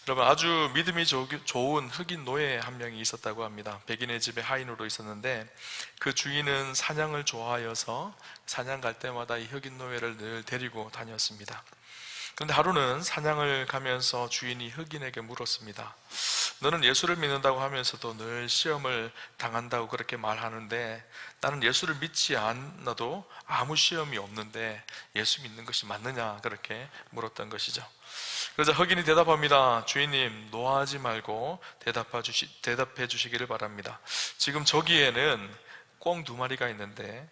여러분, 아주 믿음이 좋은 흑인 노예 한 명이 있었다고 합니다. 백인의 집에 하인으로 있었는데 그 주인은 사냥을 좋아하여서 사냥 갈 때마다 이 흑인 노예를 늘 데리고 다녔습니다. 그런데 하루는 사냥을 가면서 주인이 흑인에게 물었습니다. 너는 예수를 믿는다고 하면서도 늘 시험을 당한다고 그렇게 말하는데 나는 예수를 믿지 않아도 아무 시험이 없는데 예수 믿는 것이 맞느냐, 그렇게 물었던 것이죠. 그래서 흑인이 대답합니다. 주인님, 노하지 말고 대답해 주시기를 바랍니다. 지금 저기에는 꿩 2마리가 있는데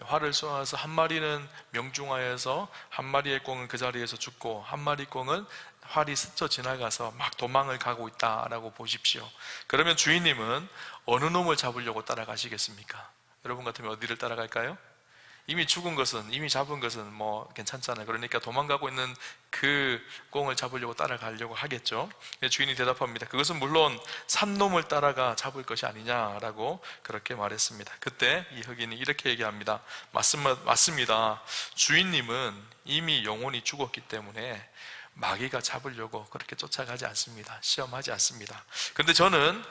활을 쏘아서 한 마리는 명중하여서 한 마리의 꿩은 그 자리에서 죽고 한 마리 꿩은 활이 스쳐 지나가서 막 도망을 가고 있다라고 보십시오. 그러면 주인님은 어느 놈을 잡으려고 따라가시겠습니까? 여러분 같으면 어디를 따라갈까요? 이미 죽은 것은, 이미 잡은 것은 뭐 괜찮잖아요. 그러니까 도망가고 있는 그 꿩을 잡으려고 따라가려고 하겠죠. 주인이 대답합니다. 그것은 물론 산 놈을 따라가 잡을 것이 아니냐라고 그렇게 말했습니다. 그때 이 흑인이 이렇게 얘기합니다. 맞습니다. 주인님은 이미 영혼이 죽었기 때문에 마귀가 잡으려고 그렇게 쫓아가지 않습니다. 시험하지 않습니다. 그런데 저는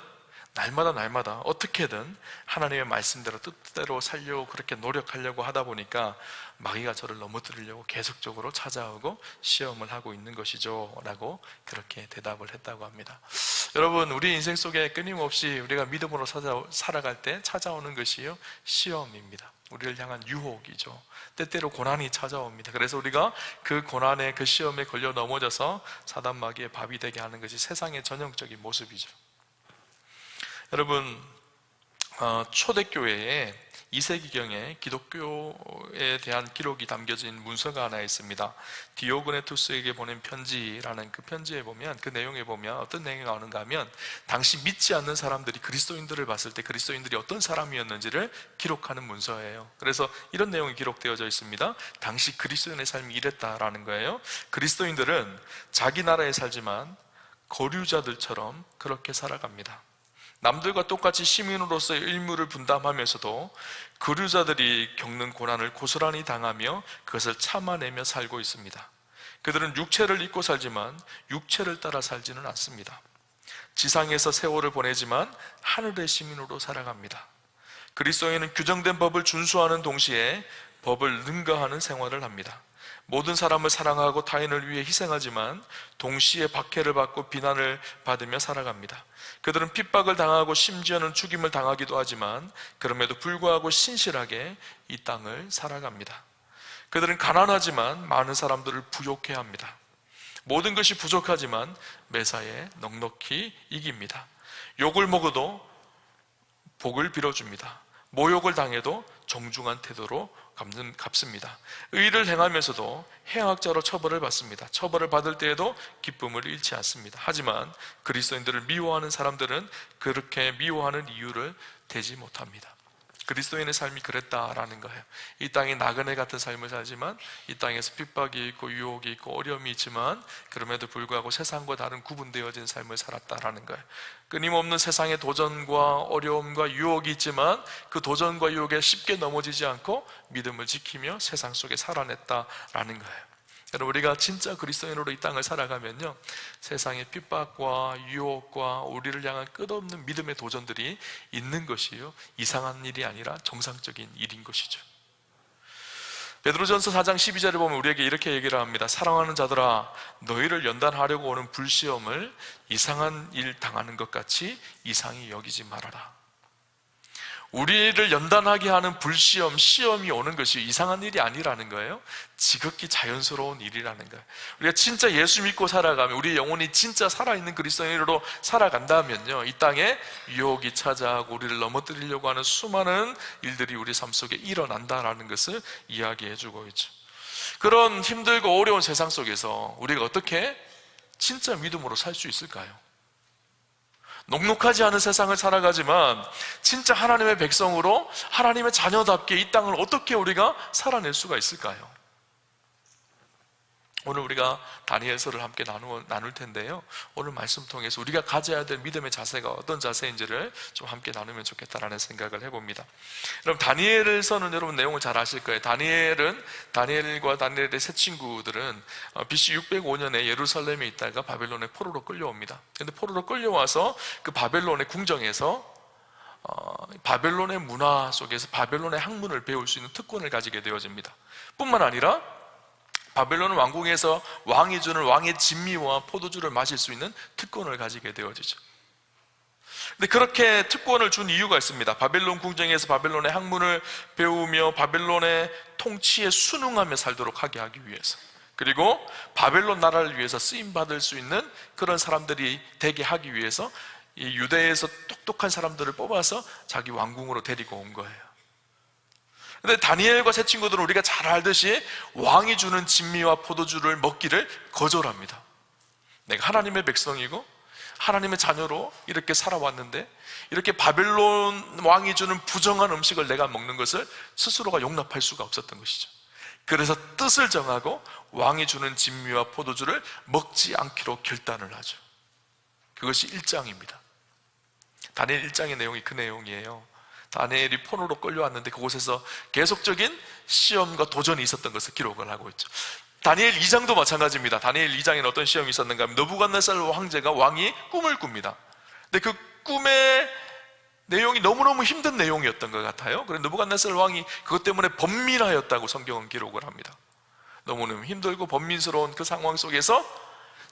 날마다 어떻게든 하나님의 말씀대로 뜻대로 살려고 그렇게 노력하려고 하다 보니까 마귀가 저를 넘어뜨리려고 계속적으로 찾아오고 시험을 하고 있는 것이죠 라고 그렇게 대답을 했다고 합니다. 여러분, 우리 인생 속에 끊임없이 우리가 믿음으로 살아갈 때 찾아오는 것이요, 시험입니다. 우리를 향한 유혹이죠. 때때로 고난이 찾아옵니다. 그래서 우리가 그 고난에, 그 시험에 걸려 넘어져서 사단 마귀의 밥이 되게 하는 것이 세상의 전형적인 모습이죠. 여러분, 초대교회에 2세기경에 기독교에 대한 기록이 담겨진 문서가 하나 있습니다. 디오그네투스에게 보낸 편지라는 그 편지에 보면, 그 내용에 보면 어떤 내용이 나오는가 하면 당시 믿지 않는 사람들이 그리스도인들을 봤을 때 그리스도인들이 어떤 사람이었는지를 기록하는 문서예요. 그래서 이런 내용이 기록되어져 있습니다. 당시 그리스도인의 삶이 이랬다라는 거예요. 그리스도인들은 자기 나라에 살지만 거류자들처럼 그렇게 살아갑니다. 남들과 똑같이 시민으로서의 의무를 분담하면서도 거류자들이 겪는 고난을 고스란히 당하며 그것을 참아내며 살고 있습니다. 그들은 육체를 입고 살지만 육체를 따라 살지는 않습니다. 지상에서 세월을 보내지만 하늘의 시민으로 살아갑니다. 그리스도인은 규정된 법을 준수하는 동시에 법을 능가하는 생활을 합니다. 모든 사람을 사랑하고 타인을 위해 희생하지만 동시에 박해를 받고 비난을 받으며 살아갑니다. 그들은 핍박을 당하고 심지어는 죽임을 당하기도 하지만 그럼에도 불구하고 신실하게 이 땅을 살아갑니다. 그들은 가난하지만 많은 사람들을 부욕해 합니다. 모든 것이 부족하지만 매사에 넉넉히 이깁니다. 욕을 먹어도 복을 빌어줍니다. 모욕을 당해도 정중한 태도로 갚습니다. 의를 행하면서도 해악자로 처벌을 받습니다. 처벌을 받을 때에도 기쁨을 잃지 않습니다. 하지만 그리스도인들을 미워하는 사람들은 그렇게 미워하는 이유를 대지 못합니다. 그리스도인의 삶이 그랬다라는 거예요. 이 땅에 나그네 같은 삶을 살지만 이 땅에서 핍박이 있고 유혹이 있고 어려움이 있지만 그럼에도 불구하고 세상과 다른 구분되어진 삶을 살았다라는 거예요. 끊임없는 세상의 도전과 어려움과 유혹이 있지만 그 도전과 유혹에 쉽게 넘어지지 않고 믿음을 지키며 세상 속에 살아냈다라는 거예요. 여러분, 우리가 진짜 그리스도인으로 이 땅을 살아가면요, 세상의 핍박과 유혹과 우리를 향한 끝없는 믿음의 도전들이 있는 것이요, 이상한 일이 아니라 정상적인 일인 것이죠. 베드로전서 4장 12절에 보면 우리에게 이렇게 얘기를 합니다. 사랑하는 자들아, 너희를 연단하려고 오는 불시험을 이상한 일 당하는 것 같이 이상히 여기지 말아라. 우리를 연단하게 하는 불시험, 시험이 오는 것이 이상한 일이 아니라는 거예요. 지극히 자연스러운 일이라는 거예요. 우리가 진짜 예수 믿고 살아가면, 우리 영혼이 진짜 살아있는 그리스도인으로 살아간다면요, 이 땅에 유혹이 찾아오고 우리를 넘어뜨리려고 하는 수많은 일들이 우리 삶 속에 일어난다라는 것을 이야기해 주고 있죠. 그런 힘들고 어려운 세상 속에서 우리가 어떻게 진짜 믿음으로 살 수 있을까요? 녹록하지 않은 세상을 살아가지만 진짜 하나님의 백성으로 하나님의 자녀답게 이 땅을 어떻게 우리가 살아낼 수가 있을까요? 오늘 우리가 다니엘서를 함께 나눌 텐데요, 오늘 말씀 통해서 우리가 가져야 될 믿음의 자세가 어떤 자세인지를 좀 함께 나누면 좋겠다라는 생각을 해봅니다. 그럼 다니엘서는 여러분 내용을 잘 아실 거예요. 다니엘과 다니엘의 세 친구들은 BC 605년에 예루살렘에 있다가 바벨론의 포로로 끌려옵니다. 근데 포로로 끌려와서 그 바벨론의 궁정에서 바벨론의 문화 속에서 바벨론의 학문을 배울 수 있는 특권을 가지게 되어집니다. 뿐만 아니라 바벨론 왕궁에서 왕이 주는 왕의 진미와 포도주를 마실 수 있는 특권을 가지게 되어지죠. 근데 그렇게 특권을 준 이유가 있습니다. 바벨론 궁정에서 바벨론의 학문을 배우며 바벨론의 통치에 순응하며 살도록 하게 하기 위해서, 그리고 바벨론 나라를 위해서 쓰임받을 수 있는 그런 사람들이 되게 하기 위해서 이 유대에서 똑똑한 사람들을 뽑아서 자기 왕궁으로 데리고 온 거예요. 근데 다니엘과 세 친구들은 우리가 잘 알듯이 왕이 주는 진미와 포도주를 먹기를 거절합니다. 내가 하나님의 백성이고 하나님의 자녀로 이렇게 살아왔는데 이렇게 바벨론 왕이 주는 부정한 음식을 내가 먹는 것을 스스로가 용납할 수가 없었던 것이죠. 그래서 뜻을 정하고 왕이 주는 진미와 포도주를 먹지 않기로 결단을 하죠. 그것이 1장입니다. 다니엘 1장의 내용이 그 내용이에요. 다니엘이 포로로 끌려왔는데 그곳에서 계속적인 시험과 도전이 있었던 것을 기록을 하고 있죠. 다니엘 2장도 마찬가지입니다. 다니엘 2장에는 어떤 시험이 있었는가 하면 느부갓네살 황제가 왕이 꿈을 꿉니다. 근데 그 꿈의 내용이 너무너무 힘든 내용이었던 것 같아요. 그래서 느부갓네살 왕이 그것 때문에 번민하였다고 성경은 기록을 합니다. 너무너무 힘들고 번민스러운 그 상황 속에서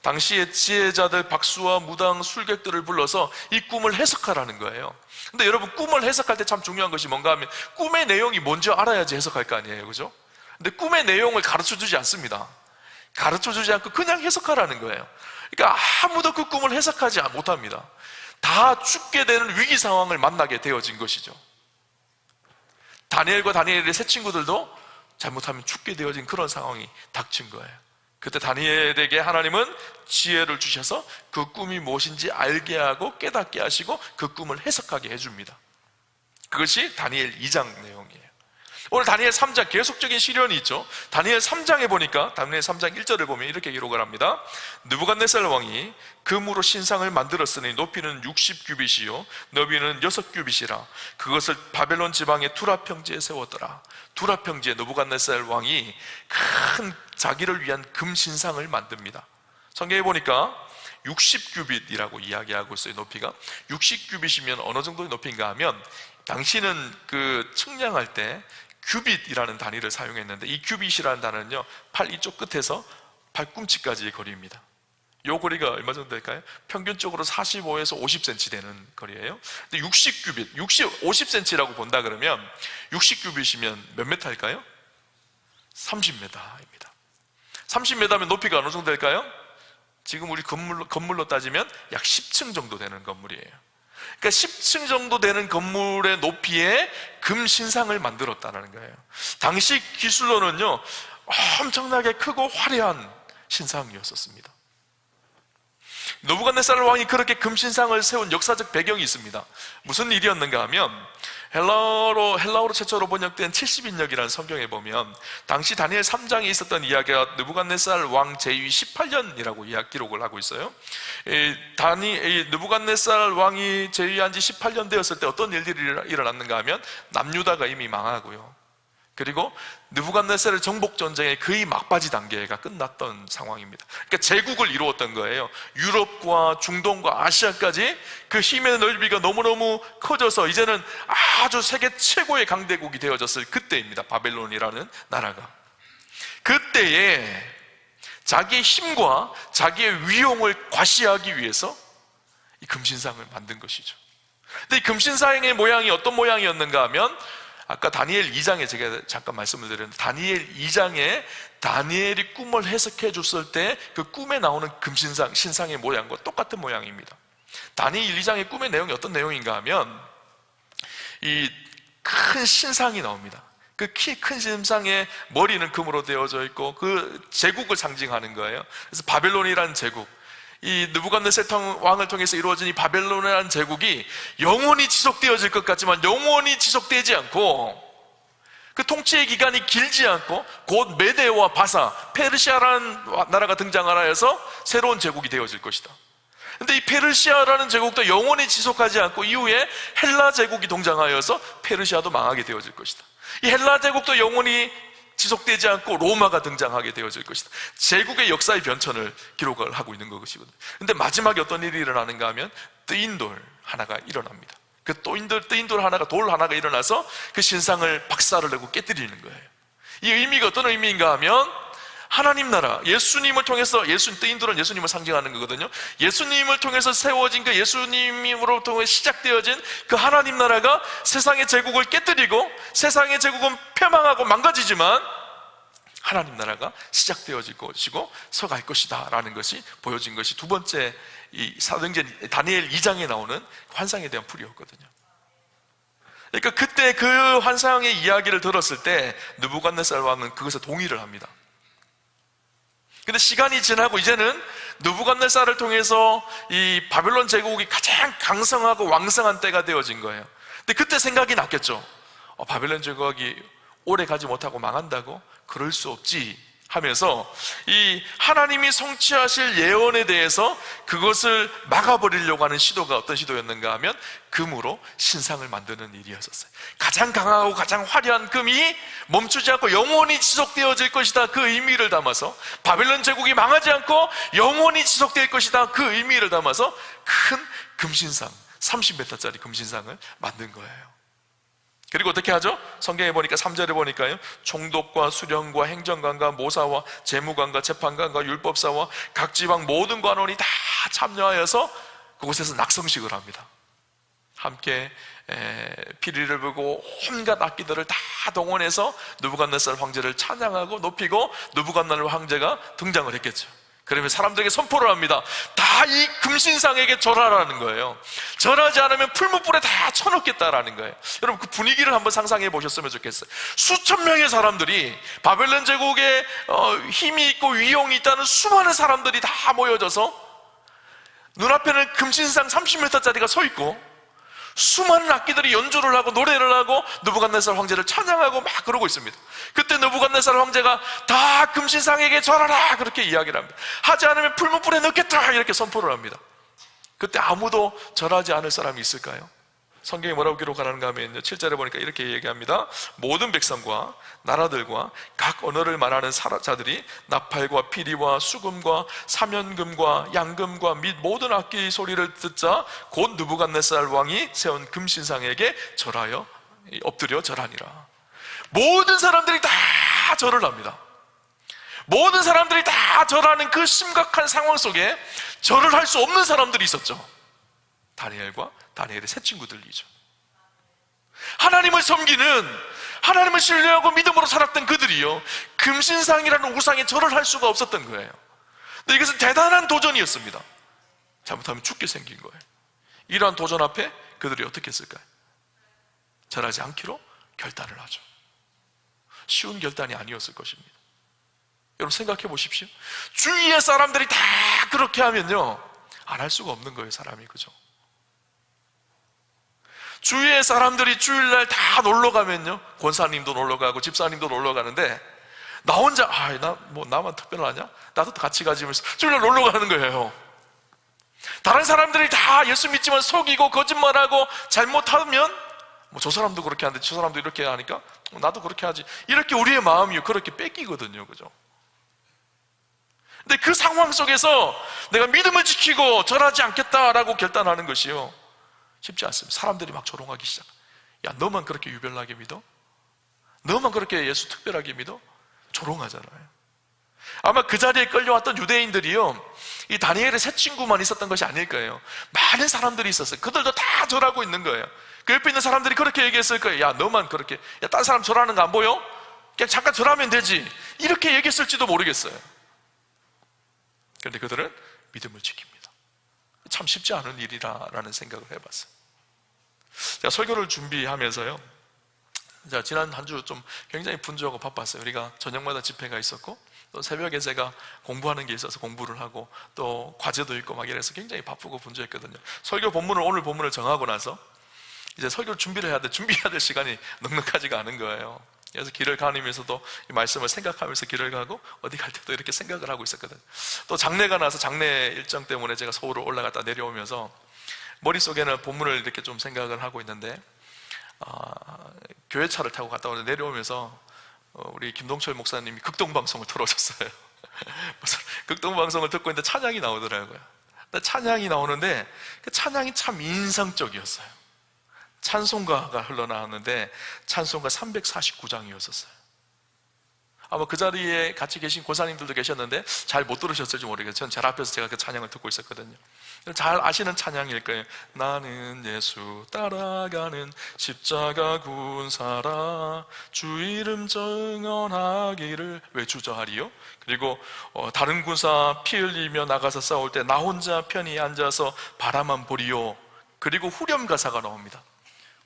당시의 지혜자들, 박수와 무당, 술객들을 불러서 이 꿈을 해석하라는 거예요. 근데 여러분, 꿈을 해석할 때 참 중요한 것이 뭔가 하면 꿈의 내용이 뭔지 알아야지 해석할 거 아니에요, 그죠? 근데 꿈의 내용을 가르쳐주지 않습니다. 가르쳐주지 않고 그냥 해석하라는 거예요. 그러니까 아무도 그 꿈을 해석하지 못합니다. 다 죽게 되는 위기 상황을 만나게 되어진 것이죠. 다니엘과 다니엘의 세 친구들도 잘못하면 죽게 되어진 그런 상황이 닥친 거예요. 그때 다니엘에게 하나님은 지혜를 주셔서 그 꿈이 무엇인지 알게 하고 깨닫게 하시고 그 꿈을 해석하게 해줍니다. 그것이 다니엘 2장 내용이에요. 오늘 다니엘 3장 계속적인 시련이 있죠. 다니엘 3장에 보니까 다니엘 3장 1절을 보면 이렇게 기록을 합니다. 느부갓네살 왕이 금으로 신상을 만들었으니 높이는 60규빗이요 너비는 6규빗이라 그것을 바벨론 지방의 두라 평지에 세웠더라. 두라 평지에 느부갓네살 왕이 큰 자기를 위한 금 신상을 만듭니다. 성경에 보니까 60규빗이라고 이야기하고 있어요. 높이가 60규빗이면 어느 정도의 높이인가 하면 당시는 그 측량할 때 규빗이라는 단위를 사용했는데 이 규빗이라는 단어는요 팔 이쪽 끝에서 발꿈치까지의 거리입니다. 이 거리가 얼마 정도 될까요? 평균적으로 45에서 50cm 되는 거리예요. 근데 60규빗, 50cm라고 본다 그러면 60규빗이면 몇 미터일까요? 30m입니다. 30m면 높이가 어느 정도 될까요? 지금 우리 건물로 따지면 약 10층 정도 되는 건물이에요. 그러니까 10층 정도 되는 건물의 높이에 금 신상을 만들었다는 거예요. 당시 기술로는요 엄청나게 크고 화려한 신상이었습니다. 느부갓네살 왕이 그렇게 금 신상을 세운 역사적 배경이 있습니다. 무슨 일이었는가 하면 헬라어로 최초로 번역된 70인역이라는 성경에 보면 당시 다니엘 3장에 있었던 이야기가 느부갓네살 왕 제위 18년이라고 기록을 하고 있어요. 느부갓네살 왕이 제위한 지 18년 되었을 때 어떤 일들이 일어났는가 하면 남유다가 이미 망하고요, 그리고 느부갓네살의 정복 전쟁의 거의 막바지 단계가 끝났던 상황입니다. 그러니까 제국을 이루었던 거예요. 유럽과 중동과 아시아까지 그 힘의 넓이가 너무너무 커져서 이제는 아주 세계 최고의 강대국이 되어졌을 그때입니다. 바벨론이라는 나라가. 그때에 자기의 힘과 자기의 위용을 과시하기 위해서 이 금신상을 만든 것이죠. 근데 이 금신상의 모양이 어떤 모양이었는가 하면 아까 다니엘 2장에 제가 잠깐 말씀을 드렸는데 다니엘 2장에 다니엘이 꿈을 해석해 줬을 때 그 꿈에 나오는 금신상, 신상의 모양과 똑같은 모양입니다. 다니엘 2장의 꿈의 내용이 어떤 내용인가 하면 이 큰 신상이 나옵니다. 그 키 큰 신상의 머리는 금으로 되어져 있고 그 제국을 상징하는 거예요. 그래서 바벨론이라는 제국, 이 느부갓네살 왕을 통해서 이루어진 이 바벨론이라는 제국이 영원히 지속되어질 것 같지만 영원히 지속되지 않고 그 통치의 기간이 길지 않고 곧 메데와 바사, 페르시아라는 나라가 등장하라 해서 새로운 제국이 되어질 것이다. 근데 이 페르시아라는 제국도 영원히 지속하지 않고 이후에 헬라 제국이 등장하여서 페르시아도 망하게 되어질 것이다. 이 헬라 제국도 영원히 지속되지 않고 로마가 등장하게 되어질 것이다. 제국의 역사의 변천을 기록을 하고 있는 것이거든요. 근데 마지막에 어떤 일이 일어나는가 하면 뜨인 돌 하나가 일어납니다. 그 뜨인 돌 하나가, 돌 하나가 일어나서 그 신상을 박살을 내고 깨뜨리는 거예요. 이 의미가 어떤 의미인가 하면 하나님 나라, 예수님을 통해서, 뜨인 돌은 예수님을 상징하는 거거든요. 예수님을 통해서 세워진 그 예수님으로부터 시작되어진 그 하나님 나라가 세상의 제국을 깨뜨리고 세상의 제국은 폐망하고 망가지지만 하나님 나라가 시작되어질 것이고 서갈 것이다 라는 것이 보여진 것이 두 번째 이 사도행전 다니엘 2장에 나오는 환상에 대한 풀이였거든요. 그러니까 그때 그 환상의 이야기를 들었을 때 느부갓네살 왕은 그것에 동의를 합니다. 근데 시간이 지나고 이제는 느부갓네살을 통해서 이 바벨론 제국이 가장 강성하고 왕성한 때가 되어진 거예요. 근데 그때 생각이 났겠죠. 바벨론 제국이 오래 가지 못하고 망한다고? 그럴 수 없지 하면서 이 하나님이 성취하실 예언에 대해서 그것을 막아버리려고 하는 시도가 어떤 시도였는가 하면 금으로 신상을 만드는 일이었었어요. 가장 강하고 가장 화려한 금이 멈추지 않고 영원히 지속되어질 것이다, 그 의미를 담아서, 바벨론 제국이 망하지 않고 영원히 지속될 것이다, 그 의미를 담아서 큰 금신상, 30m짜리 금신상을 만든 거예요. 그리고 어떻게 하죠? 성경에 보니까 3절에 보니까요, 총독과 수령과 행정관과 모사와 재무관과 재판관과 율법사와 각 지방 모든 관원이 다 참여하여서 그곳에서 낙성식을 합니다. 함께 피리를 불고 온갖 악기들을 다 동원해서 느부갓네살 황제를 찬양하고 높이고 느부갓네살 황제가 등장을 했겠죠. 그러면 사람들에게 선포를 합니다. 다 이 금신상에게 절하라는 거예요. 절하지 않으면 풀무불에 다 쳐넣겠다라는 거예요. 여러분 그 분위기를 한번 상상해 보셨으면 좋겠어요. 수천 명의 사람들이, 바벨론 제국에 힘이 있고 위용이 있다는 수많은 사람들이 다 모여져서 눈앞에는 금신상 30m짜리가 서 있고 수많은 악기들이 연주를 하고 노래를 하고 느부갓네살 황제를 찬양하고 막 그러고 있습니다. 그때 느부갓네살 황제가 다 금신상에게 절하라 그렇게 이야기를 합니다. 하지 않으면 풀무불에 넣겠다 이렇게 선포를 합니다. 그때 아무도 절하지 않을 사람이 있을까요? 성경이 뭐라고 기록하는가 하면요, 7절에 보니까 이렇게 얘기합니다. 모든 백성과 나라들과 각 언어를 말하는 자들이 나팔과 피리와 수금과 사면금과 양금과 및 모든 악기 소리를 듣자 곧 느부갓네살 왕이 세운 금신상에게 절하여 엎드려 절하니라. 모든 사람들이 다 절을 합니다. 모든 사람들이 다 절하는 그 심각한 상황 속에 절을 할 수 없는 사람들이 있었죠. 다니엘의 세 친구들이죠. 하나님을 섬기는, 하나님을 신뢰하고 믿음으로 살았던 그들이요, 금신상이라는 우상에 절을 할 수가 없었던 거예요. 근데 이것은 대단한 도전이었습니다. 잘못하면 죽게 생긴 거예요. 이러한 도전 앞에 그들이 어떻게 했을까요? 절하지 않기로 결단을 하죠. 쉬운 결단이 아니었을 것입니다. 여러분 생각해 보십시오. 주위의 사람들이 다 그렇게 하면요, 안 할 수가 없는 거예요, 사람이. 그죠? 주위의 사람들이 주일날 다 놀러 가면요, 권사님도 놀러 가고 집사님도 놀러 가는데 나 혼자 나만 특별하냐? 나도 같이 가지면서 주일날 놀러 가는 거예요. 다른 사람들이 다 예수 믿지만 속이고 거짓말하고 잘못하면 저 사람도 그렇게 하는데 저 사람도 이렇게 하니까 나도 그렇게 하지, 이렇게 우리의 마음이 그렇게 뺏기거든요. 그죠? 근데 그 상황 속에서 내가 믿음을 지키고 절하지 않겠다라고 결단하는 것이요, 쉽지 않습니다. 사람들이 막 조롱하기 시작. 야, 너만 그렇게 유별나게 믿어? 너만 그렇게 예수 특별하게 믿어? 조롱하잖아요. 아마 그 자리에 끌려왔던 유대인들이요, 이 다니엘의 세 친구만 있었던 것이 아닐 거예요. 많은 사람들이 있었어요. 그들도 다 절하고 있는 거예요. 그 옆에 있는 사람들이 그렇게 얘기했을 거예요. 야, 너만 그렇게, 야, 다른 사람 절하는 거 안 보여? 그냥 잠깐 절하면 되지, 이렇게 얘기했을지도 모르겠어요. 그런데 그들은 믿음을 지킵니다. 참 쉽지 않은 일이라는 생각을 해봤어요. 제가 설교를 준비하면서요, 지난 한 주 좀 굉장히 분주하고 바빴어요. 우리가 저녁마다 집회가 있었고 또 새벽에 제가 공부하는 게 있어서 공부를 하고 또 과제도 있고 막 이래서 굉장히 바쁘고 분주했거든요. 오늘 본문을 정하고 나서 이제 설교를 준비해야 될 시간이 넉넉하지가 않은 거예요. 그래서 길을 가면서도 이 말씀을 생각하면서 길을 가고 어디 갈 때도 이렇게 생각을 하고 있었거든요. 또 장례가 나서 장례 일정 때문에 제가 서울을 올라갔다 내려오면서 머릿속에는 본문을 이렇게 좀 생각을 하고 있는데 교회차를 타고 갔다 오는데 내려오면서 우리 김동철 목사님이 극동방송을 틀어줬어요. 극동방송을 듣고 있는데 찬양이 나오더라고요. 찬양이 나오는데 그 찬양이 참 인상적이었어요. 찬송가가 흘러나왔는데 찬송가 349장이었었어요. 아마 그 자리에 같이 계신 고사님들도 계셨는데 잘 못 들으셨을지 모르겠어요. 전 제일 앞에서 제가 그 찬양을 듣고 있었거든요. 잘 아시는 찬양일 거예요. 나는 예수 따라가는 십자가 군사라 주 이름 증언하기를 왜 주저하리요? 그리고 다른 군사 피 흘리며 나가서 싸울 때 나 혼자 편히 앉아서 바라만 보리요. 그리고 후렴 가사가 나옵니다.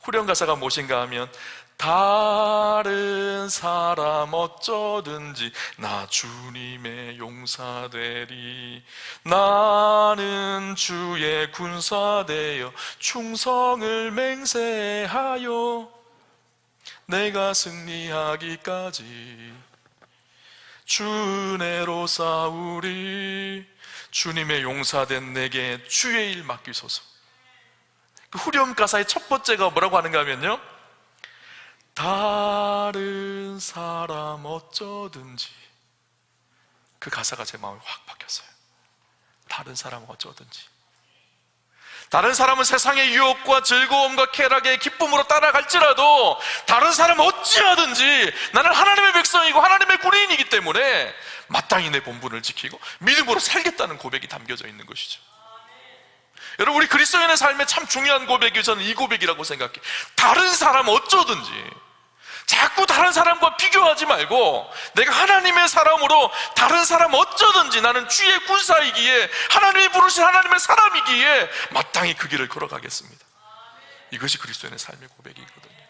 후렴 가사가 무엇인가 하면 다른 사람 어쩌든지 나 주님의 용사되리 나는 주의 군사되어 충성을 맹세하여 내가 승리하기까지 주내로 싸우리 주님의 용사된 내게 주의 일 맡기소서. 그 후렴 가사의 첫 번째가 뭐라고 하는가 하면요, 다른 사람 어쩌든지. 그 가사가 제 마음에 확 박혔어요. 다른 사람 어쩌든지. 다른 사람은 세상의 유혹과 즐거움과 쾌락의 기쁨으로 따라갈지라도 다른 사람은 어찌하든지 나는 하나님의 백성이고 하나님의 군인이기 때문에 마땅히 내 본분을 지키고 믿음으로 살겠다는 고백이 담겨져 있는 것이죠. 여러분, 우리 그리스도인의 삶에 참 중요한 고백이 저는 이 고백이라고 생각해요. 다른 사람 어쩌든지. 자꾸 다른 사람과 비교하지 말고 내가 하나님의 사람으로 다른 사람 어쩌든지 나는 주의 군사이기에 하나님이 부르신 하나님의 사람이기에 마땅히 그 길을 걸어가겠습니다. 이것이 그리스도인의 삶의 고백이거든요.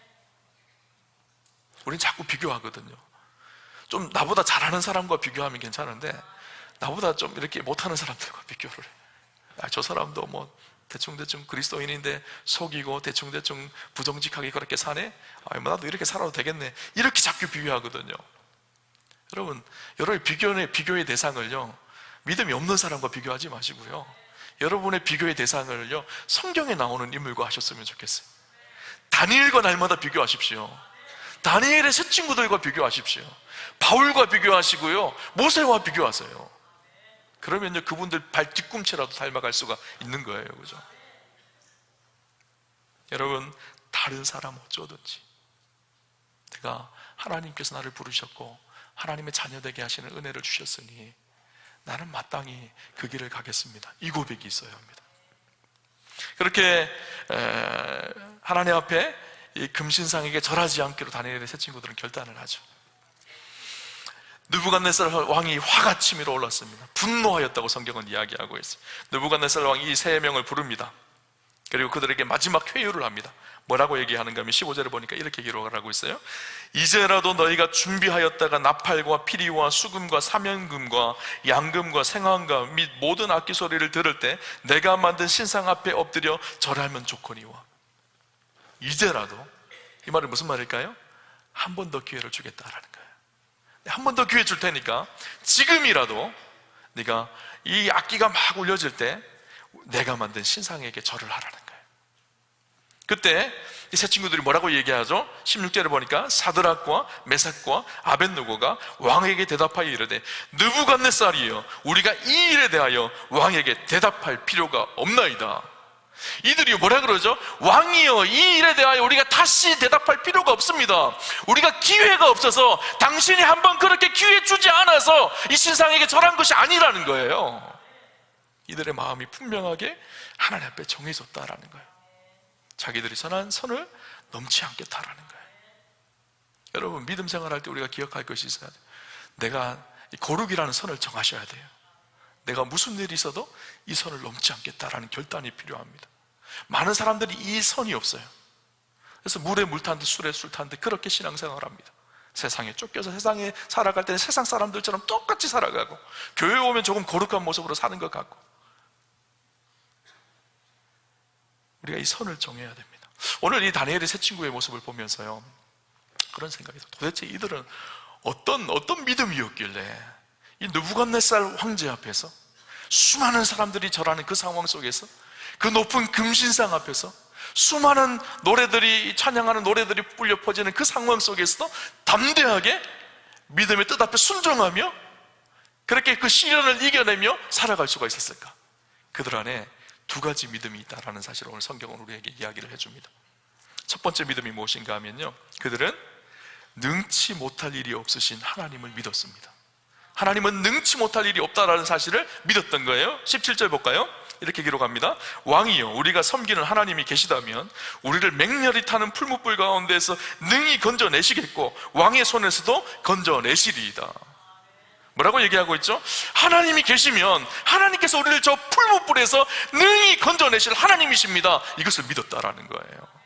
우리는 자꾸 비교하거든요. 좀 나보다 잘하는 사람과 비교하면 괜찮은데 나보다 좀 이렇게 못하는 사람들과 비교를 해요. 저 사람도 뭐 대충대충 그리스도인인데 속이고 대충대충 부정직하게 그렇게 사네? 나도 이렇게 살아도 되겠네. 이렇게 자꾸 비교하거든요. 여러분 비교의 대상을요, 믿음이 없는 사람과 비교하지 마시고요, 여러분의 비교의 대상을요, 성경에 나오는 인물과 하셨으면 좋겠어요. 다니엘과 날마다 비교하십시오. 다니엘의 새 친구들과 비교하십시오. 바울과 비교하시고요, 모세와 비교하세요. 그러면요, 그분들 발 뒤꿈치라도 닮아갈 수가 있는 거예요. 그죠? 여러분, 다른 사람 어쩌든지 내가 하나님께서 나를 부르셨고 하나님의 자녀되게 하시는 은혜를 주셨으니 나는 마땅히 그 길을 가겠습니다. 이 고백이 있어야 합니다. 그렇게 하나님 앞에 이 금신상에게 절하지 않기로 다니엘의 새 친구들은 결단을 하죠. 느부갓네살 왕이 화가 치밀어 올랐습니다. 분노하였다고 성경은 이야기하고 있어요. 느부갓네살 왕이 이 세 명을 부릅니다. 그리고 그들에게 마지막 회유를 합니다. 뭐라고 얘기하는가 하면 15절에 보니까 이렇게 기록을 하고 있어요. 이제라도 너희가 준비하였다가 나팔과 피리와 수금과 사면금과 양금과 생황과 및 모든 악기 소리를 들을 때 내가 만든 신상 앞에 엎드려 절하면 좋거니와. 이제라도, 이 말은 무슨 말일까요? 한 번 더 기회를 주겠다라는 거예요. 한 번 더 기회 줄 테니까 지금이라도 네가 이 악기가 막 울려질 때 내가 만든 신상에게 절을 하라는 거예요. 그때 이 세 친구들이 뭐라고 얘기하죠? 16절에 보니까 사드락과 메삭과 아벳느고가 왕에게 대답하여 이르되 느부갓네살이여, 우리가 이 일에 대하여 왕에게 대답할 필요가 없나이다. 이들이 뭐라 그러죠? 왕이여, 이 일에 대하여 우리가 다시 대답할 필요가 없습니다. 우리가 기회가 없어서 당신이 한번 그렇게 기회 주지 않아서 이 신상에게 절한 것이 아니라는 거예요. 이들의 마음이 분명하게 하나님 앞에 정해졌다라는 거예요. 자기들이 선한 선을 넘지 않겠다라는 거예요. 여러분, 믿음 생활할 때 우리가 기억할 것이 있어야 돼요. 내가 이 거룩이라는 선을 정하셔야 돼요. 내가 무슨 일이 있어도 이 선을 넘지 않겠다라는 결단이 필요합니다. 많은 사람들이 이 선이 없어요. 그래서 물에 물 탄 듯 술에 술 탄 듯 그렇게 신앙생활을 합니다. 세상에 쫓겨서 세상에 살아갈 때는 세상 사람들처럼 똑같이 살아가고 교회에 오면 조금 거룩한 모습으로 사는 것 같고. 우리가 이 선을 정해야 됩니다. 오늘 이 다니엘의 새 친구의 모습을 보면서요, 그런 생각이 들어요. 도대체 이들은 어떤 믿음이었길래 이 느부갓네살 황제 앞에서, 수많은 사람들이 절하는 그 상황 속에서, 그 높은 금신상 앞에서 수많은 노래들이, 찬양하는 노래들이 울려 퍼지는 그 상황 속에서도 담대하게 믿음의 뜻 앞에 순종하며 그렇게 그 시련을 이겨내며 살아갈 수가 있었을까? 그들 안에 두 가지 믿음이 있다라는 사실을 오늘 성경은 우리에게 이야기를 해줍니다. 첫 번째 믿음이 무엇인가 하면요, 그들은 능치 못할 일이 없으신 하나님을 믿었습니다. 하나님은 능치 못할 일이 없다라는 사실을 믿었던 거예요. 17절 볼까요? 이렇게 기록합니다. 왕이여, 우리가 섬기는 하나님이 계시다면 우리를 맹렬히 타는 풀무불 가운데에서 능히 건져내시겠고 왕의 손에서도 건져내시리이다. 뭐라고 얘기하고 있죠? 하나님이 계시면 하나님께서 우리를 저 풀무불에서 능히 건져내실 하나님이십니다. 이것을 믿었다라는 거예요.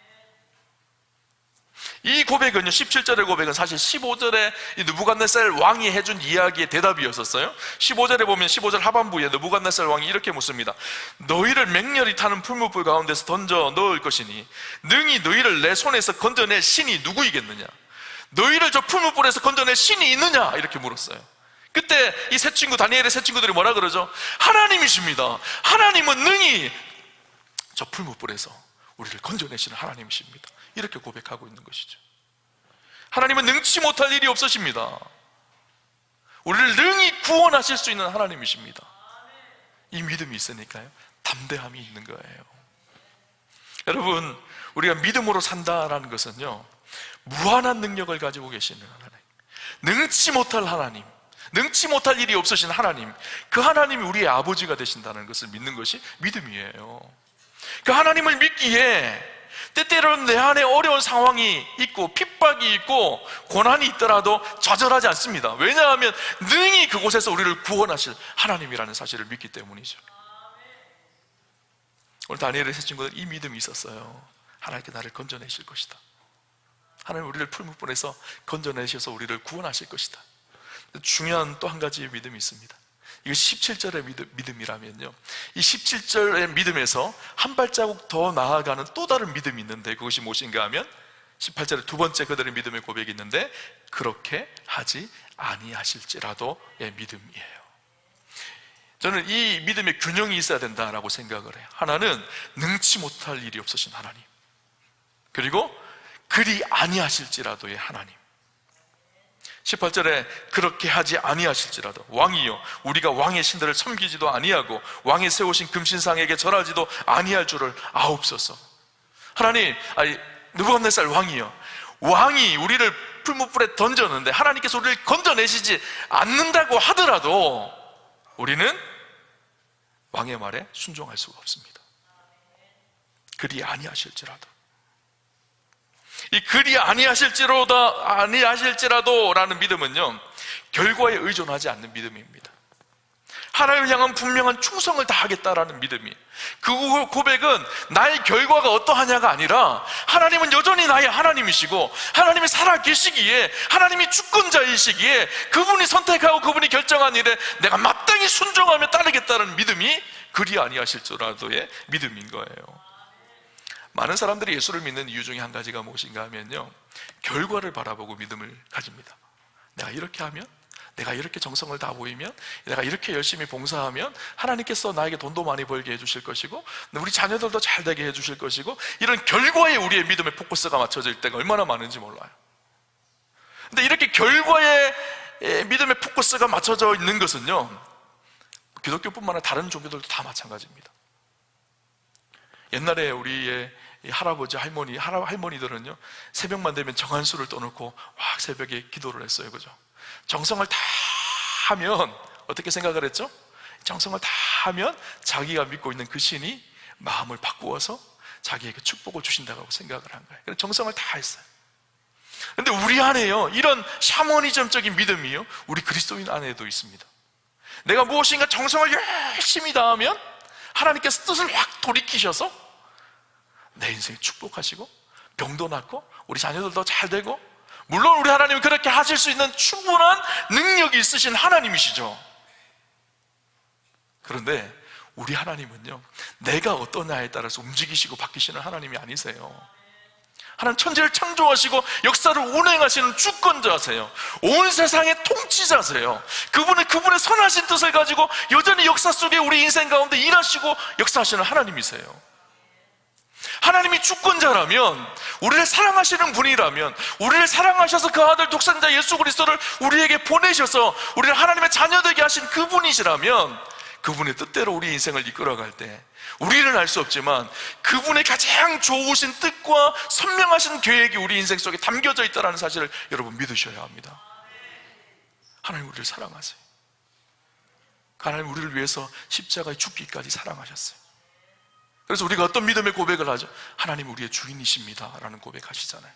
이 고백은요, 17절의 고백은 사실 15절에 느부갓네살 왕이 해준 이야기의 대답이었었어요. 15절에 보면 15절 하반부에 느부갓네살 왕이 이렇게 묻습니다. 너희를 맹렬히 타는 풀무불 가운데서 던져 넣을 것이니 능히 너희를 내 손에서 건져낼 신이 누구이겠느냐? 너희를 저 풀무불에서 건져낼 신이 있느냐? 이렇게 물었어요. 그때 이 세 친구, 다니엘의 세 친구들이 뭐라 그러죠? 하나님이십니다. 하나님은 능히 저 풀무불에서 우리를 건져내시는 하나님이십니다. 이렇게 고백하고 있는 것이죠. 하나님은 능치 못할 일이 없으십니다. 우리를 능히 구원하실 수 있는 하나님이십니다. 이 믿음이 있으니까요, 담대함이 있는 거예요. 여러분, 우리가 믿음으로 산다라는 것은요, 무한한 능력을 가지고 계시는 하나님, 능치 못할 하나님, 능치 못할 일이 없으신 하나님, 그 하나님이 우리의 아버지가 되신다는 것을 믿는 것이 믿음이에요. 그 하나님을 믿기에 때때로는 내 안에 어려운 상황이 있고 핍박이 있고 고난이 있더라도 좌절하지 않습니다. 왜냐하면 능히 그곳에서 우리를 구원하실 하나님이라는 사실을 믿기 때문이죠. 오늘 다니엘의 세 친구들 이 믿음이 있었어요. 하나님께 나를 건져내실 것이다. 하나님 우리를 풀무불에서 건져내셔서 우리를 구원하실 것이다. 중요한 또 한 가지의 믿음이 있습니다. 이거 17절의 믿음이라면요, 이 17절의 믿음에서 한 발자국 더 나아가는 또 다른 믿음이 있는데 그것이 무엇인가 하면 18절에 두 번째 그들의 믿음의 고백이 있는데 그렇게 하지 아니하실지라도의 믿음이에요. 저는 이 믿음의 균형이 있어야 된다라고 생각을 해요. 하나는 능치 못할 일이 없으신 하나님, 그리고 그리 아니하실지라도의 하나님. 18절에 그렇게 하지 아니하실지라도, 왕이요 우리가 왕의 신들을 섬기지도 아니하고 왕의 세우신 금신상에게 절하지도 아니할 줄을 아옵소서. 하나님, 느부갓네살 왕이요, 왕이 우리를 풀무불에 던졌는데 하나님께서 우리를 건져내시지 않는다고 하더라도 우리는 왕의 말에 순종할 수가 없습니다. 그리 아니하실지라도. 이 그리 아니하실지라도 라는 믿음은요, 결과에 의존하지 않는 믿음입니다. 하나님을 향한 분명한 충성을 다하겠다라는 믿음이에요. 그 고백은 나의 결과가 어떠하냐가 아니라 하나님은 여전히 나의 하나님이시고 하나님이 살아계시기에, 하나님이 주권자이시기에 그분이 선택하고 그분이 결정한 일에 내가 마땅히 순종하며 따르겠다는 믿음이 그리 아니하실지라도의 믿음인 거예요. 많은 사람들이 예수를 믿는 이유 중에 한 가지가 무엇인가 하면요, 결과를 바라보고 믿음을 가집니다. 내가 이렇게 하면, 내가 이렇게 정성을 다 보이면, 내가 이렇게 열심히 봉사하면 하나님께서 나에게 돈도 많이 벌게 해주실 것이고 우리 자녀들도 잘 되게 해주실 것이고, 이런 결과에 우리의 믿음의 포커스가 맞춰질 때가 얼마나 많은지 몰라요. 근데 이렇게 결과에 믿음의 포커스가 맞춰져 있는 것은요, 기독교뿐만 아니라 다른 종교들도 다 마찬가지입니다. 옛날에 우리의 할아버지, 할머니들은요, 새벽만 되면 정한수를 떠놓고 막 새벽에 기도를 했어요. 그죠? 정성을 다 하면 어떻게 생각을 했죠? 정성을 다 하면 자기가 믿고 있는 그 신이 마음을 바꾸어서 자기에게 축복을 주신다고 생각을 한 거예요. 그래서 정성을 다 했어요. 그런데 우리 안에요, 이런 샤머니즘적인 믿음이요, 우리 그리스도인 안에도 있습니다. 내가 무엇인가 정성을 열심히 다하면 하나님께서 뜻을 확 돌이키셔서 내 인생에 축복하시고 병도 낫고 우리 자녀들도 잘 되고, 물론 우리 하나님은 그렇게 하실 수 있는 충분한 능력이 있으신 하나님이시죠. 그런데 우리 하나님은요, 내가 어떠냐에 따라서 움직이시고 바뀌시는 하나님이 아니세요. 하나님 천지를 창조하시고 역사를 운행하시는 주권자세요. 온 세상의 통치자세요. 그분의 선하신 뜻을 가지고 여전히 역사 속에 우리 인생 가운데 일하시고 역사하시는 하나님이세요. 하나님이 주권자라면, 우리를 사랑하시는 분이라면, 우리를 사랑하셔서 그 아들 독생자 예수 그리스도를 우리에게 보내셔서 우리를 하나님의 자녀되게 하신 그분이시라면, 그분의 뜻대로 우리 인생을 이끌어갈 때 우리는 알 수 없지만 그분의 가장 좋으신 뜻과 선명하신 계획이 우리 인생 속에 담겨져 있다는 사실을 여러분 믿으셔야 합니다. 하나님 우리를 사랑하세요. 하나님 우리를 위해서 십자가에 죽기까지 사랑하셨어요. 그래서 우리가 어떤 믿음의 고백을 하죠? 하나님 우리의 주인이십니다 라는 고백하시잖아요.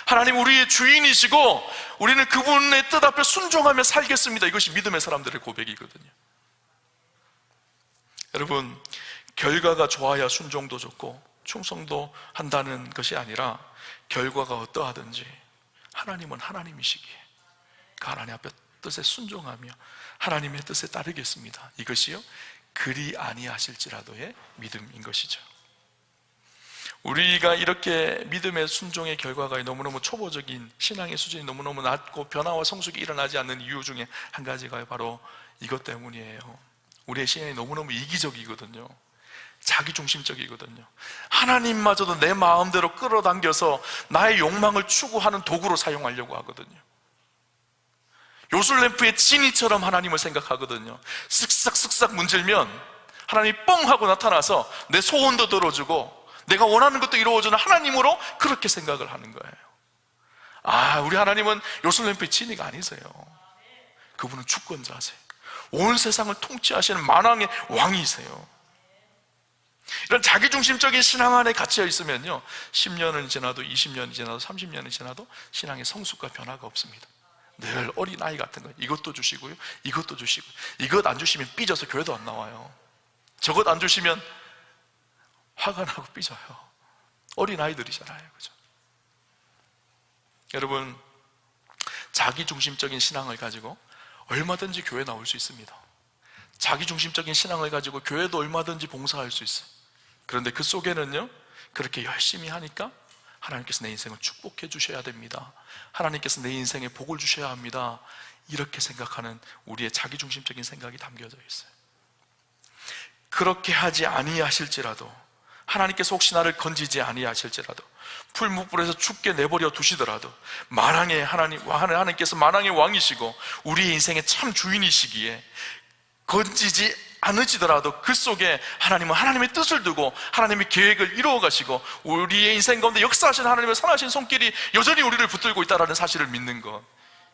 하나님 우리의 주인이시고 우리는 그분의 뜻 앞에 순종하며 살겠습니다. 이것이 믿음의 사람들의 고백이거든요. 여러분, 결과가 좋아야 순종도 좋고 충성도 한다는 것이 아니라 결과가 어떠하든지 하나님은 하나님이시기에 그 하나님 앞에 뜻에 순종하며 하나님의 뜻에 따르겠습니다. 이것이요, 그리 아니하실지라도의 믿음인 것이죠. 우리가 이렇게 믿음의 순종의 결과가 너무너무 초보적인 신앙의 수준이 너무너무 낮고 변화와 성숙이 일어나지 않는 이유 중에 한 가지가 바로 이것 때문이에요. 우리의 신앙이 너무너무 이기적이거든요. 자기중심적이거든요. 하나님마저도 내 마음대로 끌어당겨서 나의 욕망을 추구하는 도구로 사용하려고 하거든요. 요술램프의 지니처럼 하나님을 생각하거든요. 쓱싹쓱싹 문질면 하나님이 뻥 하고 나타나서 내 소원도 들어주고 내가 원하는 것도 이루어주는 하나님으로 그렇게 생각을 하는 거예요. 우리 하나님은 요술램프의 지니가 아니세요. 그분은 주권자세요. 온 세상을 통치하시는 만왕의 왕이세요. 이런 자기중심적인 신앙 안에 갇혀 있으면요, 10년은 지나도 20년이 지나도 30년이 지나도 신앙의 성숙과 변화가 없습니다. 늘 어린아이 같은 거예요. 이것도 주시고요, 이것도 주시고, 이것 안 주시면 삐져서 교회도 안 나와요. 저것 안 주시면 화가 나고 삐져요. 어린아이들이잖아요. 그죠? 여러분, 자기중심적인 신앙을 가지고 얼마든지 교회 나올 수 있습니다. 자기중심적인 신앙을 가지고 교회도 얼마든지 봉사할 수 있어요. 그런데 그 속에는요, 그렇게 열심히 하니까 하나님께서 내 인생을 축복해 주셔야 됩니다. 하나님께서 내 인생에 복을 주셔야 합니다. 이렇게 생각하는 우리의 자기중심적인 생각이 담겨져 있어요. 그렇게 하지 아니하실지라도, 하나님께서 혹시 나를 건지지 아니하실지라도, 풀무불에서 죽게 내버려 두시더라도 하나님께서 만왕의 왕이시고 우리의 인생의 참 주인이시기에 건지지 않으시더라도 그 속에 하나님은 하나님의 뜻을 두고 하나님의 계획을 이루어 가시고 우리의 인생 가운데 역사하신 하나님의 선하신 손길이 여전히 우리를 붙들고 있다는 사실을 믿는 것,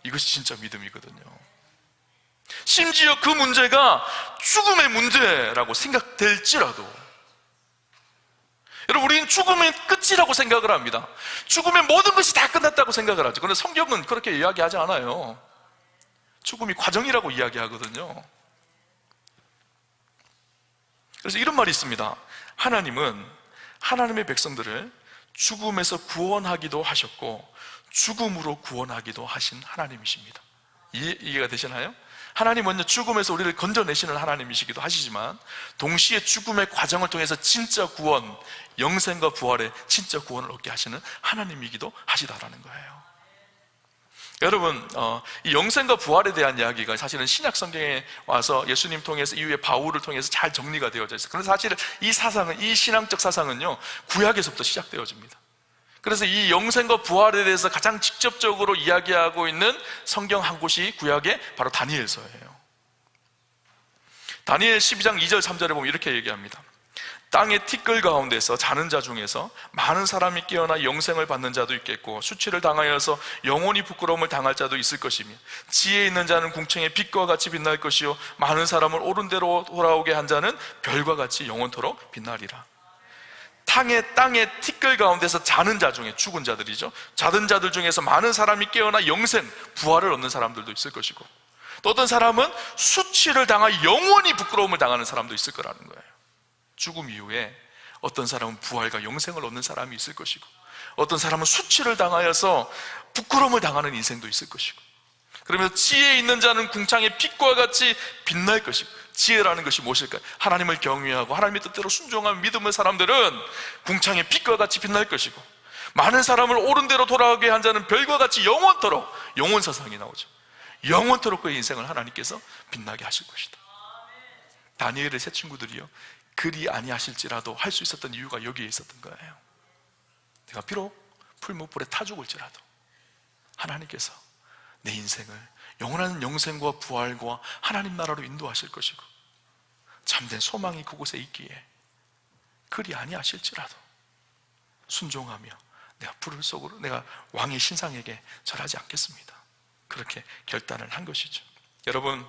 이것이 진짜 믿음이거든요. 심지어 그 문제가 죽음의 문제라고 생각될지라도, 여러분, 우리는 죽음의 끝이라고 생각을 합니다. 죽으면 모든 것이 다 끝났다고 생각을 하죠. 그런데 성경은 그렇게 이야기하지 않아요. 죽음이 과정이라고 이야기하거든요. 그래서 이런 말이 있습니다. 하나님은 하나님의 백성들을 죽음에서 구원하기도 하셨고 죽음으로 구원하기도 하신 하나님이십니다. 이해가 되시나요? 하나님은 죽음에서 우리를 건져내시는 하나님이시기도 하시지만 동시에 죽음의 과정을 통해서 진짜 구원, 영생과 부활의 진짜 구원을 얻게 하시는 하나님이기도 하시다라는 거예요. 여러분, 이 영생과 부활에 대한 이야기가 사실은 신약 성경에 와서 예수님 통해서 이후에 바울을 통해서 잘 정리가 되어져 있어요. 그래서 사실 이 사상은, 이 신앙적 사상은요, 구약에서부터 시작되어집니다. 그래서 이 영생과 부활에 대해서 가장 직접적으로 이야기하고 있는 성경 한 곳이 구약의 바로 다니엘서예요. 다니엘 12장 2절 3절에 보면 이렇게 얘기합니다. 땅의 티끌 가운데서 자는 자 중에서 많은 사람이 깨어나 영생을 받는 자도 있겠고 수치를 당하여서 영원히 부끄러움을 당할 자도 있을 것이며 지혜 있는 자는 궁창의 빛과 같이 빛날 것이요 많은 사람을 옳은 대로 돌아오게 한 자는 별과 같이 영원토록 빛나리라. 땅의 티끌 가운데서 자는 자 중에, 죽은 자들이죠, 자는 자들 중에서 많은 사람이 깨어나 영생, 부활을 얻는 사람들도 있을 것이고 또 어떤 사람은 수치를 당하 영원히 부끄러움을 당하는 사람도 있을 거라는 거예요. 죽음 이후에 어떤 사람은 부활과 영생을 얻는 사람이 있을 것이고 어떤 사람은 수치를 당하여서 부끄러움을 당하는 인생도 있을 것이고, 그러면서 지혜 있는 자는 궁창의 빛과 같이 빛날 것이고, 지혜라는 것이 무엇일까요? 하나님을 경외하고 하나님의 뜻대로 순종하는 믿음의 사람들은 궁창의 빛과 같이 빛날 것이고, 많은 사람을 옳은 대로 돌아가게 한 자는 별과 같이 영원토록, 영원사상이 나오죠. 영원토록 그의 인생을 하나님께서 빛나게 하실 것이다. 다니엘의 세 친구들이요, 그리 아니하실지라도 할 수 있었던 이유가 여기에 있었던 거예요. 내가 비록 풀무불에 타 죽을지라도 하나님께서 내 인생을 영원한 영생과 부활과 하나님 나라로 인도하실 것이고, 참된 소망이 그곳에 있기에 그리 아니하실지라도 순종하며 내가 불을 속으로, 내가 왕의 신상에게 절하지 않겠습니다. 그렇게 결단을 한 것이죠. 여러분,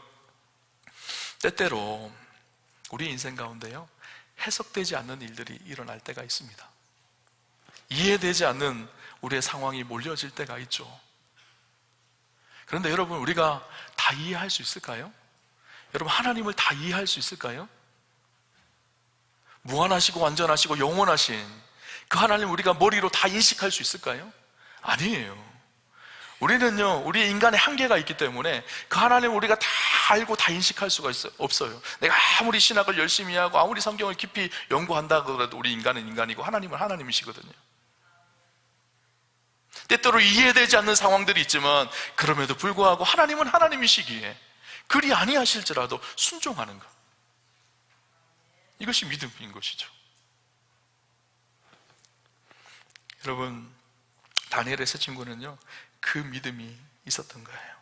때때로 우리 인생 가운데요, 해석되지 않는 일들이 일어날 때가 있습니다. 이해되지 않는 우리의 상황이 몰려질 때가 있죠. 그런데 여러분, 우리가 다 이해할 수 있을까요? 여러분, 하나님을 다 이해할 수 있을까요? 무한하시고 완전하시고 영원하신 그 하나님 우리가 머리로 다 인식할 수 있을까요? 아니에요. 우리는요, 우리 인간의 한계가 있기 때문에 그 하나님을 우리가 다 알고 다 인식할 수가 없어요. 내가 아무리 신학을 열심히 하고 아무리 성경을 깊이 연구한다 그래도 우리 인간은 인간이고 하나님은 하나님이시거든요. 때때로 이해되지 않는 상황들이 있지만 그럼에도 불구하고 하나님은 하나님이시기에 그리 아니하실지라도 순종하는 것, 이것이 믿음인 것이죠. 여러분, 다니엘의 세 친구는요, 그 믿음이 있었던 거예요.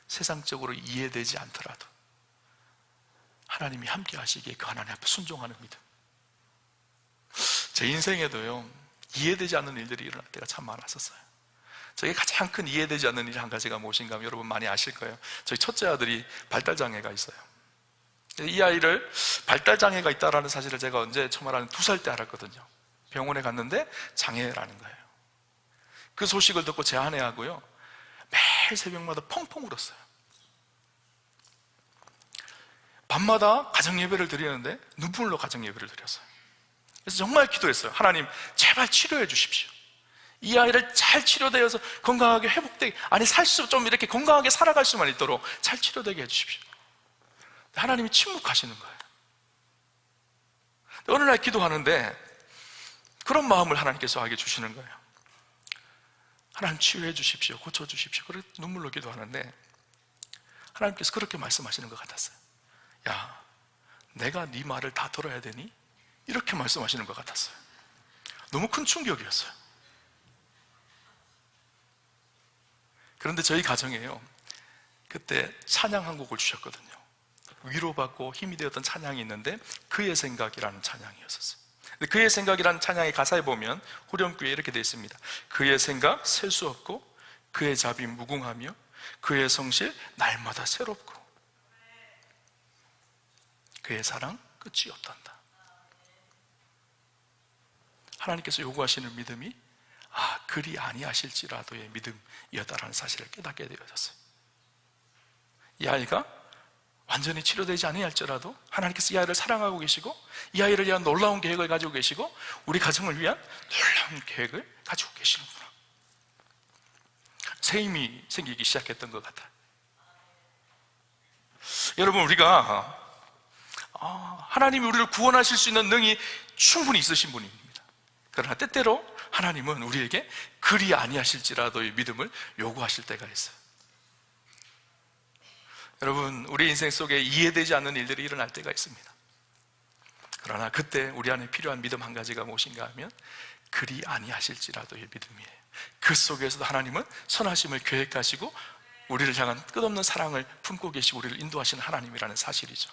세상적으로 이해되지 않더라도 하나님이 함께 하시기에 그 하나님 앞에 순종하는 믿음. 제 인생에도요, 이해되지 않는 일들이 일어날 때가 참 많았었어요. 저희 가장 큰 이해되지 않는 일 한 가지가 무엇인가 하면 여러분 많이 아실 거예요. 저희 첫째 아들이 발달장애가 있어요. 이 아이를 발달장애가 있다는 사실을 제가 언제 처음 알았는데 2살 때 알았거든요. 병원에 갔는데 장애라는 거예요. 그 소식을 듣고 제 아내하고요, 매일 새벽마다 펑펑 울었어요. 밤마다 가정예배를 드리는데 눈물로 가정예배를 드렸어요. 그래서 정말 기도했어요. 하나님, 제발 치료해 주십시오. 이 아이를 잘 치료되어서 건강하게 회복되게, 아니 살 수 좀 이렇게 건강하게 살아갈 수만 있도록 잘 치료되게 해주십시오. 하나님이 침묵하시는 거예요. 어느 날 기도하는데 그런 마음을 하나님께서 하게 주시는 거예요. 하나님 치유해 주십시오, 고쳐 주십시오. 그래 눈물로 기도하는데 하나님께서 그렇게 말씀하시는 것 같았어요. 야, 내가 네 말을 다 들어야 되니? 이렇게 말씀하시는 것 같았어요. 너무 큰 충격이었어요. 그런데 저희 가정에요, 그때 찬양 한 곡을 주셨거든요. 위로받고 힘이 되었던 찬양이 있는데 그의 생각이라는 찬양이었었어요. 근데 그의 생각이라는 찬양의 가사에 보면 후렴구에 이렇게 되어 있습니다. 그의 생각 셀 수 없고 그의 자비 무궁하며 그의 성실 날마다 새롭고 그의 사랑 끝이 없단다. 하나님께서 요구하시는 믿음이 그리 아니하실지라도의 믿음이었다라는 사실을 깨닫게 되어졌어요. 이 아이가 완전히 치료되지 아니할지라도 하나님께서 이 아이를 사랑하고 계시고 이 아이를 위한 놀라운 계획을 가지고 계시고 우리 가정을 위한 놀라운 계획을 가지고 계시는구나, 새 힘이 생기기 시작했던 것 같아요. 여러분, 우리가 하나님이 우리를 구원하실 수 있는 능이 충분히 있으신 분입니다. 그러나 때때로 하나님은 우리에게 그리 아니하실지라도의 믿음을 요구하실 때가 있어요. 여러분, 우리 인생 속에 이해되지 않는 일들이 일어날 때가 있습니다. 그러나 그때 우리 안에 필요한 믿음 한 가지가 무엇인가 하면 그리 아니하실지라도의 믿음이에요. 그 속에서도 하나님은 선하심을 계획하시고 우리를 향한 끝없는 사랑을 품고 계시고 우리를 인도하시는 하나님이라는 사실이죠.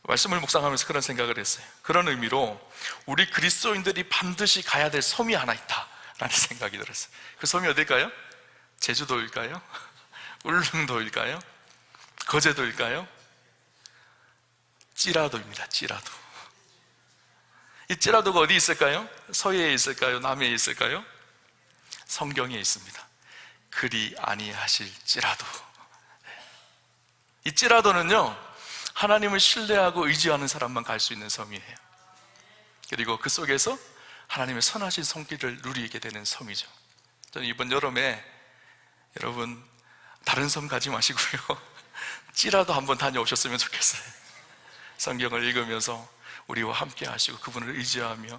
말씀을 묵상하면서 그런 생각을 했어요. 그런 의미로 우리 그리스도인들이 반드시 가야 될 섬이 하나 있다라는 생각이 들었어요. 그 섬이 어딜까요? 제주도일까요? 울릉도일까요? 거제도일까요? 찌라도입니다. 찌라도. 이 찌라도가 어디 있을까요? 서해에 있을까요? 남해에 있을까요? 성경에 있습니다. 그리 아니하실지라도. 이 찌라도는요, 하나님을 신뢰하고 의지하는 사람만 갈 수 있는 섬이에요. 그리고 그 속에서 하나님의 선하신 손길을 누리게 되는 섬이죠. 저는 이번 여름에 여러분 다른 섬 가지 마시고요, 찌라도 한번 다녀오셨으면 좋겠어요. 성경을 읽으면서 우리와 함께 하시고 그분을 의지하며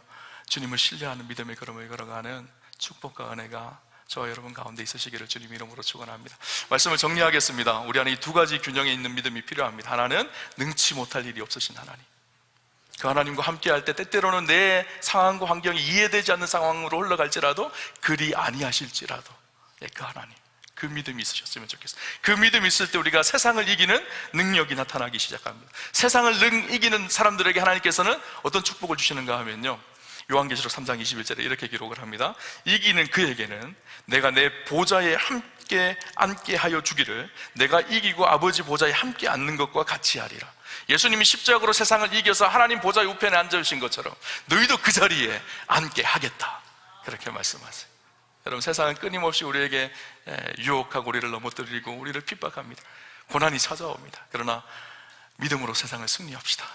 주님을 신뢰하는 믿음의 걸음을 걸어가는 축복과 은혜가 저와 여러분 가운데 있으시기를 주님 이름으로 축원합니다. 말씀을 정리하겠습니다. 우리 안에 이 두 가지 균형에 있는 믿음이 필요합니다. 하나는 능치 못할 일이 없으신 하나님, 그 하나님과 함께할 때 때때로는 내 상황과 환경이 이해되지 않는 상황으로 흘러갈지라도 그리 아니하실지라도 그 하나님, 그 믿음이 있으셨으면 좋겠어요. 그 믿음이 있을 때 우리가 세상을 이기는 능력이 나타나기 시작합니다. 세상을 이기는 사람들에게 하나님께서는 어떤 축복을 주시는가 하면요, 요한계시록 3장 21절에 이렇게 기록을 합니다. 이기는 그에게는 내가 내 보좌에 함께 앉게 하여 주기를, 내가 이기고 아버지 보좌에 함께 앉는 것과 같이 하리라. 예수님이 십자가로 세상을 이겨서 하나님 보좌 우편에 앉으신 것처럼 너희도 그 자리에 앉게 하겠다, 그렇게 말씀하세요. 여러분, 세상은 끊임없이 우리에게 유혹하고 우리를 넘어뜨리고 우리를 핍박합니다. 고난이 찾아옵니다. 그러나 믿음으로 세상을 승리합시다.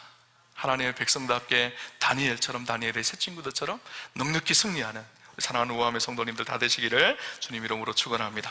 하나님의 백성답게 다니엘처럼, 다니엘의 새 친구들처럼 넉넉히 승리하는 사랑하는 우아함의 성도님들 다 되시기를 주님 이름으로 축원합니다.